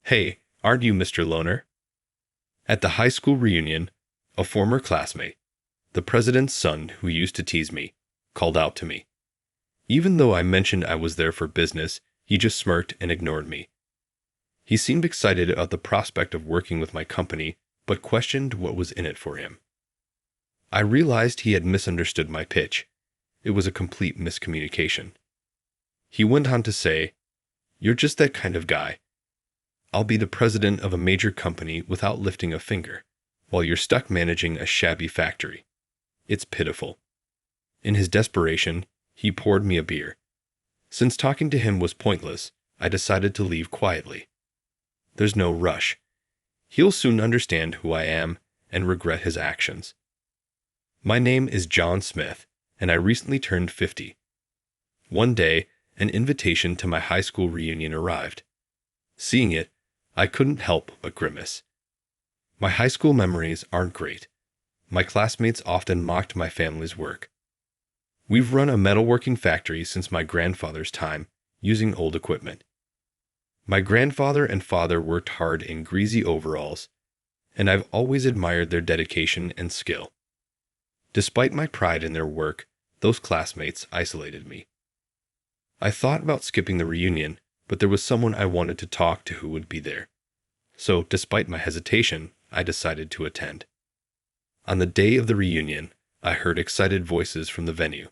Hey, aren't you Mr. Loner? At the high school reunion, a former classmate, the president's son who used to tease me, called out to me. Even though I mentioned I was there for business, he just smirked and ignored me. He seemed excited about the prospect of working with my company, but questioned what was in it for him. I realized he had misunderstood my pitch. It was a complete miscommunication. He went on to say, "You're just that kind of guy. I'll be the president of a major company without lifting a finger, while you're stuck managing a shabby factory. It's pitiful." In his desperation, he poured me a beer. Since talking to him was pointless, I decided to leave quietly. There's no rush. He'll soon understand who I am and regret his actions. My name is John Smith, and I recently turned 50. One day, an invitation to my high school reunion arrived. Seeing it, I couldn't help but grimace. My high school memories aren't great. My classmates often mocked my family's work. We've run a metalworking factory since my grandfather's time, using old equipment. My grandfather and father worked hard in greasy overalls, and I've always admired their dedication and skill. Despite my pride in their work, those classmates isolated me. I thought about skipping the reunion, but there was someone I wanted to talk to who would be there. So, despite my hesitation, I decided to attend. On the day of the reunion, I heard excited voices from the venue.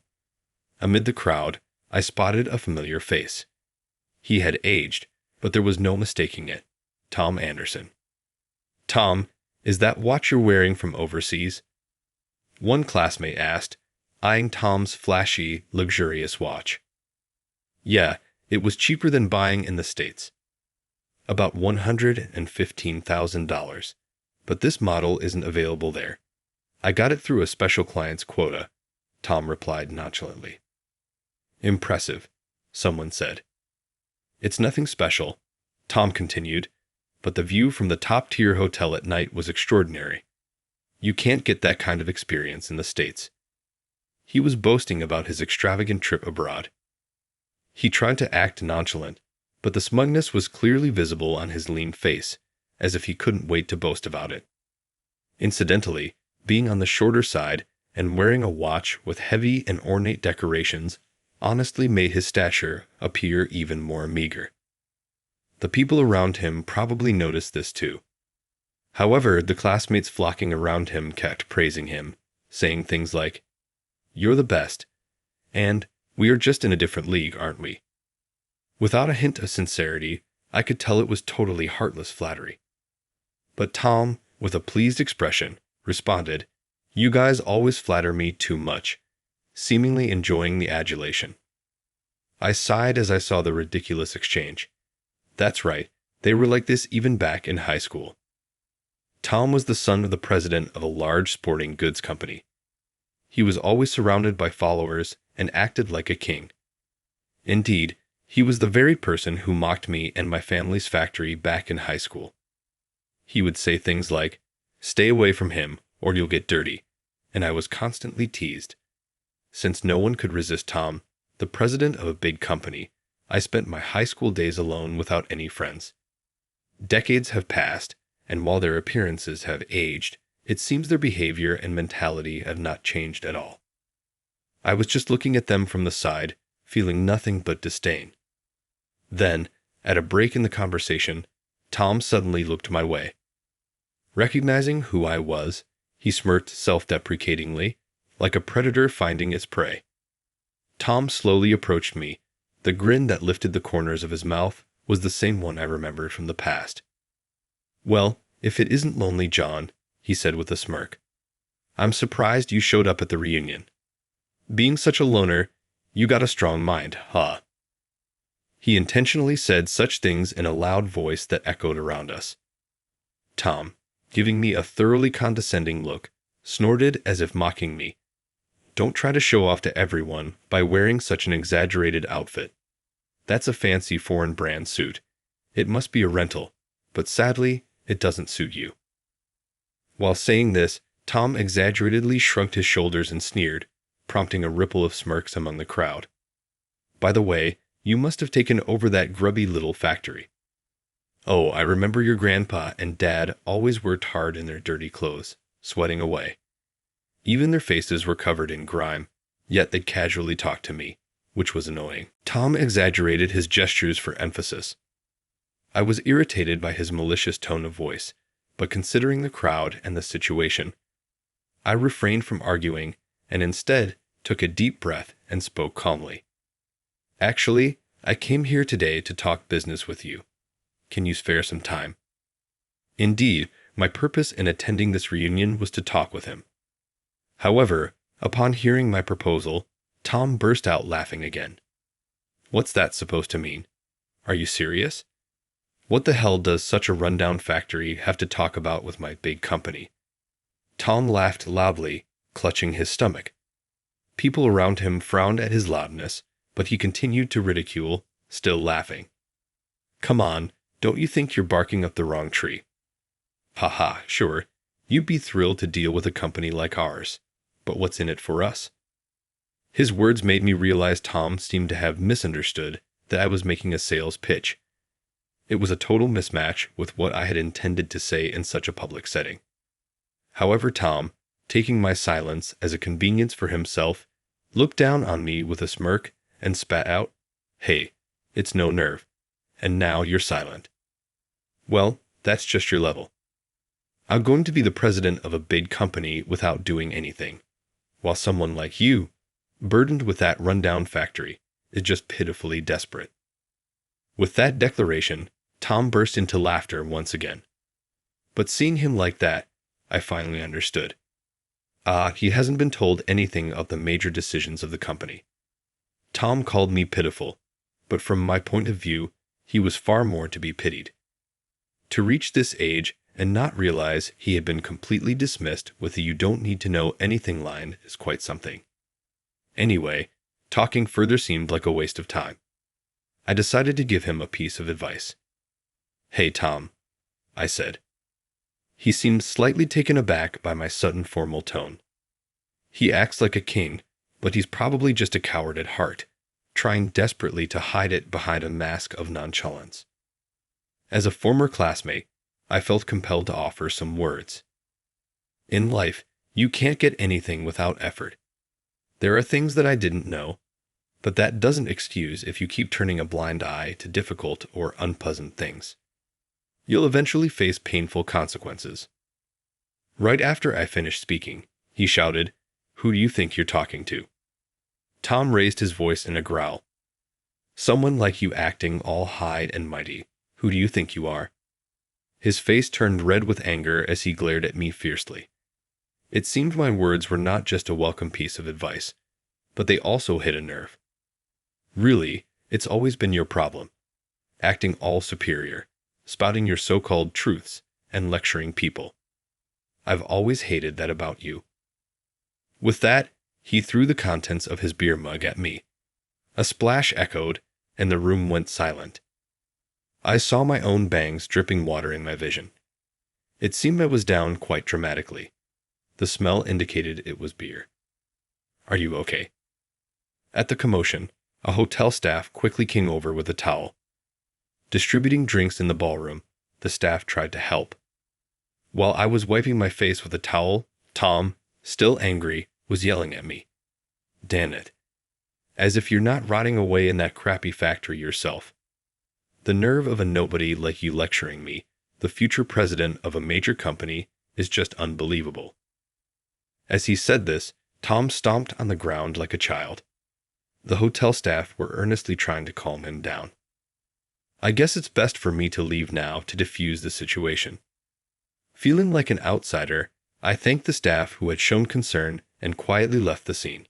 Amid the crowd, I spotted a familiar face. He had aged, but there was no mistaking it. Tom Anderson. "Tom, is that watch you're wearing from overseas?" One classmate asked, eyeing Tom's flashy, luxurious watch. Yeah, it was cheaper than buying in the States. About $115,000. But this model isn't available there. I got it through a special client's quota, Tom replied nonchalantly. Impressive, someone said. It's nothing special, Tom continued, but the view from the top-tier hotel at night was extraordinary. You can't get that kind of experience in the States. He was boasting about his extravagant trip abroad. He tried to act nonchalant, but the smugness was clearly visible on his lean face, as if he couldn't wait to boast about it. Incidentally, being on the shorter side and wearing a watch with heavy and ornate decorations honestly made his stature appear even more meager. The people around him probably noticed this too. However, the classmates flocking around him kept praising him, saying things like, "You're the best," and "We are just in a different league, aren't we?" Without a hint of sincerity, I could tell it was totally heartless flattery. But Tom, with a pleased expression, responded, "You guys always flatter me too much," seemingly enjoying the adulation. I sighed as I saw the ridiculous exchange. That's right, they were like this even back in high school. Tom was the son of the president of a large sporting goods company. He was always surrounded by followers and acted like a king. Indeed, he was the very person who mocked me and my family's factory back in high school. He would say things like, "Stay away from him or you'll get dirty," and I was constantly teased. Since no one could resist Tom, the president of a big company, I spent my high school days alone without any friends. Decades have passed, and while their appearances have aged, it seems their behavior and mentality have not changed at all. I was just looking at them from the side, feeling nothing but disdain. Then, at a break in the conversation, Tom suddenly looked my way. Recognizing who I was, he smirked self-deprecatingly, like a predator finding its prey. Tom slowly approached me. The grin that lifted the corners of his mouth was the same one I remembered from the past. "Well, if it isn't lonely, John," he said with a smirk. "I'm surprised you showed up at the reunion. Being such a loner, you got a strong mind, huh?" He intentionally said such things in a loud voice that echoed around us. Tom, giving me a thoroughly condescending look, snorted as if mocking me. "Don't try to show off to everyone by wearing such an exaggerated outfit. That's a fancy foreign brand suit. It must be a rental, but sadly, it doesn't suit you." While saying this, Tom exaggeratedly shrugged his shoulders and sneered, prompting a ripple of smirks among the crowd. "By the way, you must have taken over that grubby little factory." Oh, I remember your grandpa and dad always worked hard in their dirty clothes, sweating away. Even their faces were covered in grime, yet they casually talked to me, which was annoying. Tom exaggerated his gestures for emphasis. I was irritated by his malicious tone of voice, but considering the crowd and the situation, I refrained from arguing and instead took a deep breath and spoke calmly. Actually, I came here today to talk business with you. Can you spare some time? Indeed, my purpose in attending this reunion was to talk with him. However, upon hearing my proposal, Tom burst out laughing again. What's that supposed to mean? Are you serious? What the hell does such a rundown factory have to talk about with my big company? Tom laughed loudly, clutching his stomach. People around him frowned at his loudness, but he continued to ridicule, still laughing. Come on, don't you think you're barking up the wrong tree? Haha, sure, you'd be thrilled to deal with a company like ours, but what's in it for us? His words made me realize Tom seemed to have misunderstood that I was making a sales pitch. It was a total mismatch with what I had intended to say in such a public setting. However, Tom, taking my silence as a convenience for himself, looked down on me with a smirk and spat out, "Hey, it's no nerve. And now you're silent." Well, that's just your level. I'm going to be the president of a big company without doing anything, while someone like you, burdened with that rundown factory, is just pitifully desperate. With that declaration, Tom burst into laughter once again. But seeing him like that, I finally understood. He hasn't been told anything of the major decisions of the company. Tom called me pitiful, but from my point of view, he was far more to be pitied. To reach this age and not realize he had been completely dismissed with a "you don't need to know anything" line is quite something. Anyway, talking further seemed like a waste of time. I decided to give him a piece of advice. "Hey, Tom," I said. He seemed slightly taken aback by my sudden formal tone. He acts like a king, but he's probably just a coward at heart, trying desperately to hide it behind a mask of nonchalance. As a former classmate, I felt compelled to offer some words. In life, you can't get anything without effort. There are things that I didn't know, but that doesn't excuse if you keep turning a blind eye to difficult or unpleasant things. You'll eventually face painful consequences. Right after I finished speaking, he shouted, "Who do you think you're talking to?" Tom raised his voice in a growl. "Someone like you acting all high and mighty. Who do you think you are?" His face turned red with anger as he glared at me fiercely. It seemed my words were not just a welcome piece of advice, but they also hit a nerve. Really, it's always been your problem. Acting all superior, spouting your so-called truths, and lecturing people. I've always hated that about you. With that, he threw the contents of his beer mug at me. A splash echoed, and the room went silent. I saw my own bangs dripping water in my vision. It seemed I was down quite dramatically. The smell indicated it was beer. "Are you okay?" At the commotion, a hotel staff quickly came over with a towel. Distributing drinks in the ballroom, the staff tried to help. While I was wiping my face with a towel, Tom, still angry, was yelling at me. "Damn it. As if you're not rotting away in that crappy factory yourself. The nerve of a nobody like you lecturing me, the future president of a major company, is just unbelievable." As he said this, Tom stomped on the ground like a child. The hotel staff were earnestly trying to calm him down. I guess it's best for me to leave now to defuse the situation. Feeling like an outsider, I thanked the staff who had shown concern and quietly left the scene.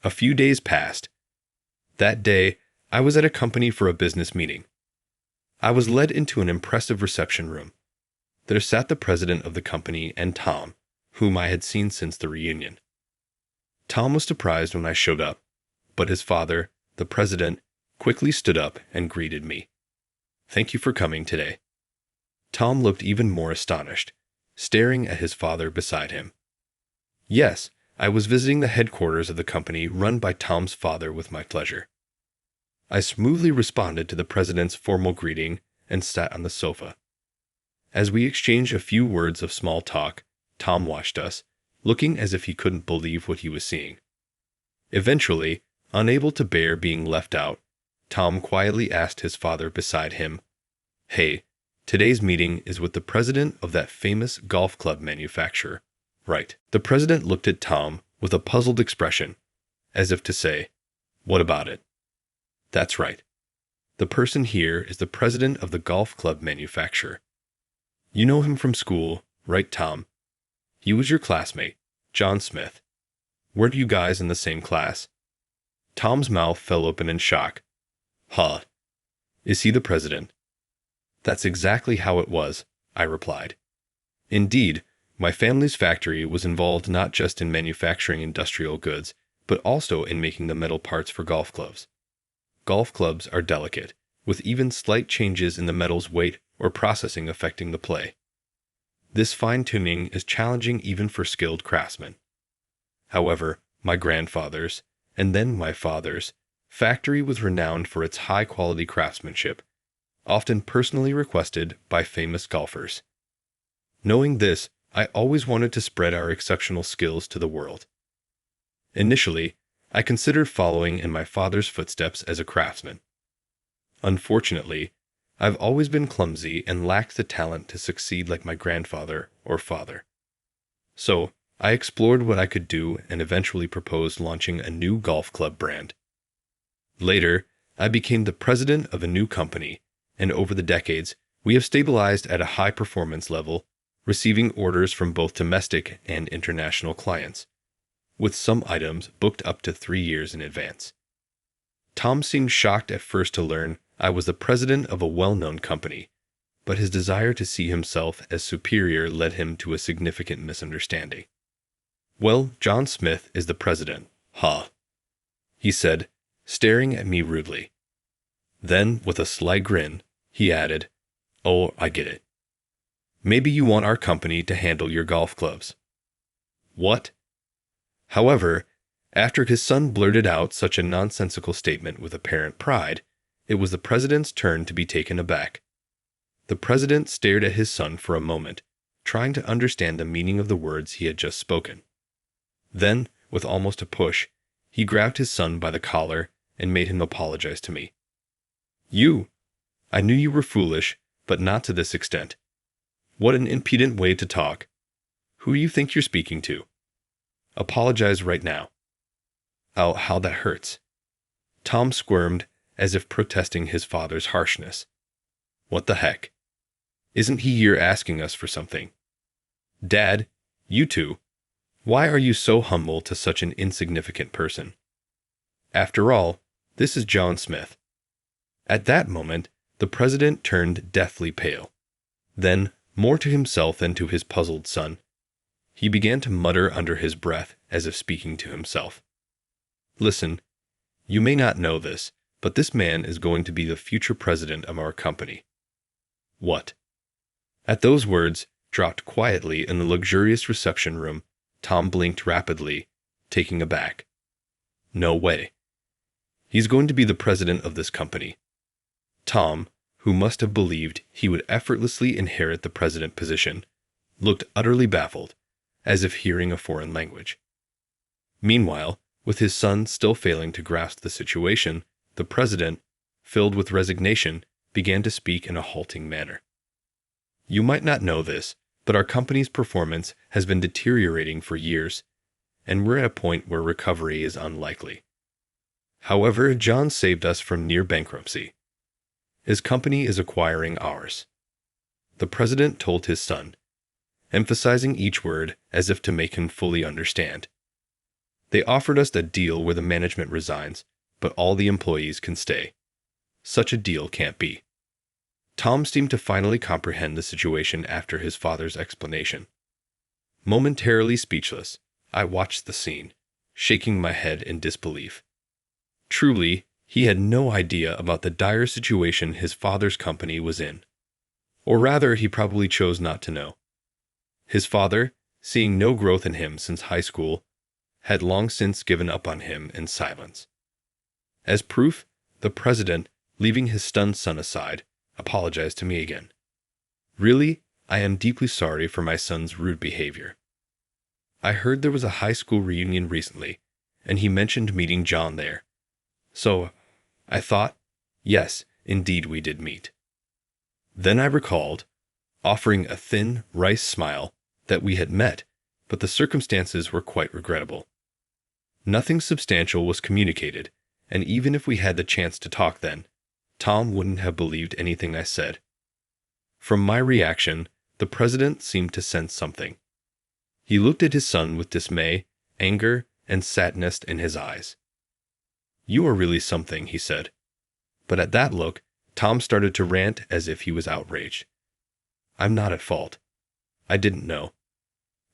A few days passed. That day, I was at a company for a business meeting. I was led into an impressive reception room. There sat the president of the company and Tom, whom I had seen since the reunion. Tom was surprised when I showed up, but his father, the president, quickly stood up and greeted me. "Thank you for coming today." Tom looked even more astonished, staring at his father beside him. Yes, I was visiting the headquarters of the company run by Tom's father with my pleasure. I smoothly responded to the president's formal greeting and sat on the sofa. As we exchanged a few words of small talk, Tom watched us, looking as if he couldn't believe what he was seeing. Eventually, unable to bear being left out, Tom quietly asked his father beside him, "Hey, today's meeting is with the president of that famous golf club manufacturer, right?" The president looked at Tom with a puzzled expression, as if to say, "What about it?" "That's right. The person here is the president of the golf club manufacturer. You know him from school, right, Tom? He was your classmate, John Smith. Weren't you guys in the same class?" Tom's mouth fell open in shock. "Huh. Is he the president?" "That's exactly how it was," I replied. "Indeed, my family's factory was involved not just in manufacturing industrial goods, but also in making the metal parts for golf clubs. Golf clubs are delicate, with even slight changes in the metal's weight or processing affecting the play. This fine-tuning is challenging even for skilled craftsmen. However, my grandfather's, and then my father's, factory was renowned for its high-quality craftsmanship, often personally requested by famous golfers. Knowing this, I always wanted to spread our exceptional skills to the world. Initially, I considered following in my father's footsteps as a craftsman. Unfortunately, I've always been clumsy and lacked the talent to succeed like my grandfather or father. So, I explored what I could do and eventually proposed launching a new golf club brand. Later, I became the president of a new company, and over the decades, we have stabilized at a high performance level, receiving orders from both domestic and international clients, with some items booked up to 3 years in advance. Tom seemed shocked at first to learn I was the president of a well-known company, but his desire to see himself as superior led him to a significant misunderstanding. "Well, John Smith is the president, huh?" he said, staring at me rudely. Then, with a sly grin, he added, "Oh, I get it. Maybe you want our company to handle your golf clubs." "What?" However, after his son blurted out such a nonsensical statement with apparent pride, it was the president's turn to be taken aback. The president stared at his son for a moment, trying to understand the meaning of the words he had just spoken. Then, with almost a push, he grabbed his son by the collar and made him apologize to me. I knew you were foolish, but not to this extent. What an impudent way to talk. Who do you think you're speaking to? Apologize right now." "Oh, how that hurts." Tom squirmed as if protesting his father's harshness. "What the heck? Isn't he here asking us for something? Dad, you two, why are you so humble to such an insignificant person? After all, this is John Smith." At that moment, the president turned deathly pale. Then, more to himself than to his puzzled son, he began to mutter under his breath as if speaking to himself. "Listen, you may not know this, but this man is going to be the future president of our company." "What?" At those words, dropped quietly in the luxurious reception room, Tom blinked rapidly, taken aback. "No way. He's going to be the president of this company." Tom, who must have believed he would effortlessly inherit the president position, looked utterly baffled, as if hearing a foreign language. Meanwhile, with his son still failing to grasp the situation, the president, filled with resignation, began to speak in a halting manner. "You might not know this, but our company's performance has been deteriorating for years, and we're at a point where recovery is unlikely. However, John saved us from near bankruptcy. His company is acquiring ours," the president told his son, emphasizing each word as if to make him fully understand. "They offered us a deal where the management resigns, but all the employees can stay. Such a deal can't be." Tom seemed to finally comprehend the situation after his father's explanation. Momentarily speechless, I watched the scene, shaking my head in disbelief. Truly, he had no idea about the dire situation his father's company was in. Or rather, he probably chose not to know. His father, seeing no growth in him since high school, had long since given up on him in silence. As proof, the president, leaving his stunned son aside, apologized to me again. Really, I am deeply sorry for my son's rude behavior. I heard there was a high school reunion recently, and he mentioned meeting John there. So, I thought, yes, indeed we did meet. Then I recalled, offering a thin, rice smile, that we had met, but the circumstances were quite regrettable. Nothing substantial was communicated, and even if we had the chance to talk then, Tom wouldn't have believed anything I said. From my reaction, the president seemed to sense something. He looked at his son with dismay, anger, and sadness in his eyes. "You are really something," he said. But at that look, Tom started to rant as if he was outraged. "I'm not at fault. I didn't know.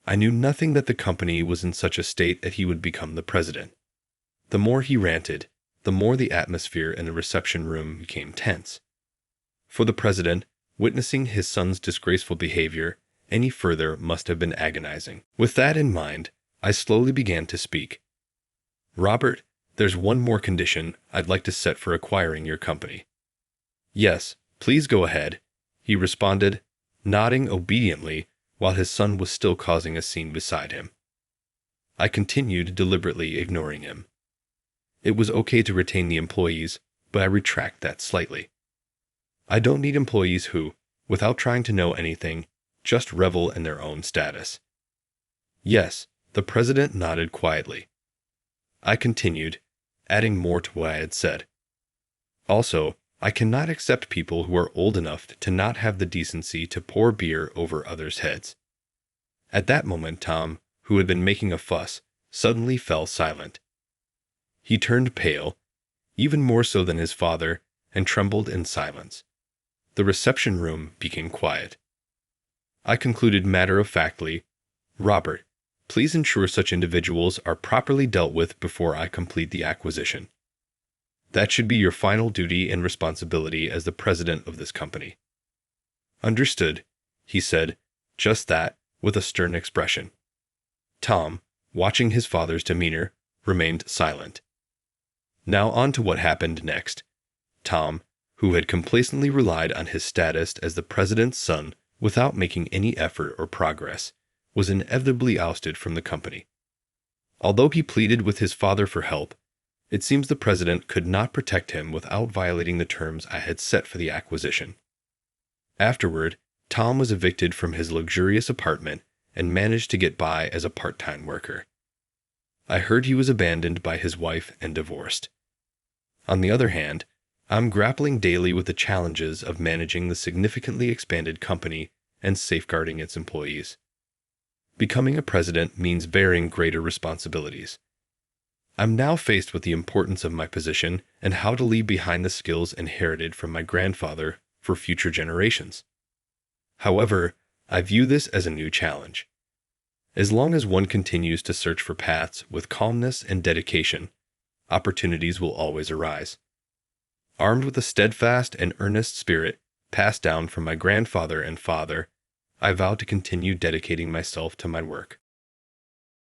I knew nothing that the company was in such a state that he would become the president." The more he ranted, the more the atmosphere in the reception room became tense. For the president, witnessing his son's disgraceful behavior any further must have been agonizing. With that in mind, I slowly began to speak. "Robert, there's one more condition I'd like to set for acquiring your company." "Yes, please go ahead," he responded, nodding obediently while his son was still causing a scene beside him. I continued, deliberately ignoring him. It was okay to retain the employees, but I retract that slightly. I don't need employees who, without trying to know anything, just revel in their own status. "Yes," the president nodded quietly. I continued, adding more to what I had said. "Also, I cannot accept people who are old enough to not have the decency to pour beer over others' heads." At that moment, Tom, who had been making a fuss, suddenly fell silent. He turned pale, even more so than his father, and trembled in silence. The reception room became quiet. I concluded matter-of-factly, "Robert, please ensure such individuals are properly dealt with before I complete the acquisition. That should be your final duty and responsibility as the president of this company." "Understood," he said, just that, with a stern expression. Tom, watching his father's demeanor, remained silent. Now on to what happened next. Tom, who had complacently relied on his status as the president's son without making any effort or progress, was inevitably ousted from the company. Although he pleaded with his father for help, it seems the president could not protect him without violating the terms I had set for the acquisition. Afterward, Tom was evicted from his luxurious apartment and managed to get by as a part-time worker. I heard he was abandoned by his wife and divorced. On the other hand, I'm grappling daily with the challenges of managing the significantly expanded company and safeguarding its employees. Becoming a president means bearing greater responsibilities. I'm now faced with the importance of my position and how to leave behind the skills inherited from my grandfather for future generations. However, I view this as a new challenge. As long as one continues to search for paths with calmness and dedication, opportunities will always arise. Armed with a steadfast and earnest spirit passed down from my grandfather and father, I vow to continue dedicating myself to my work.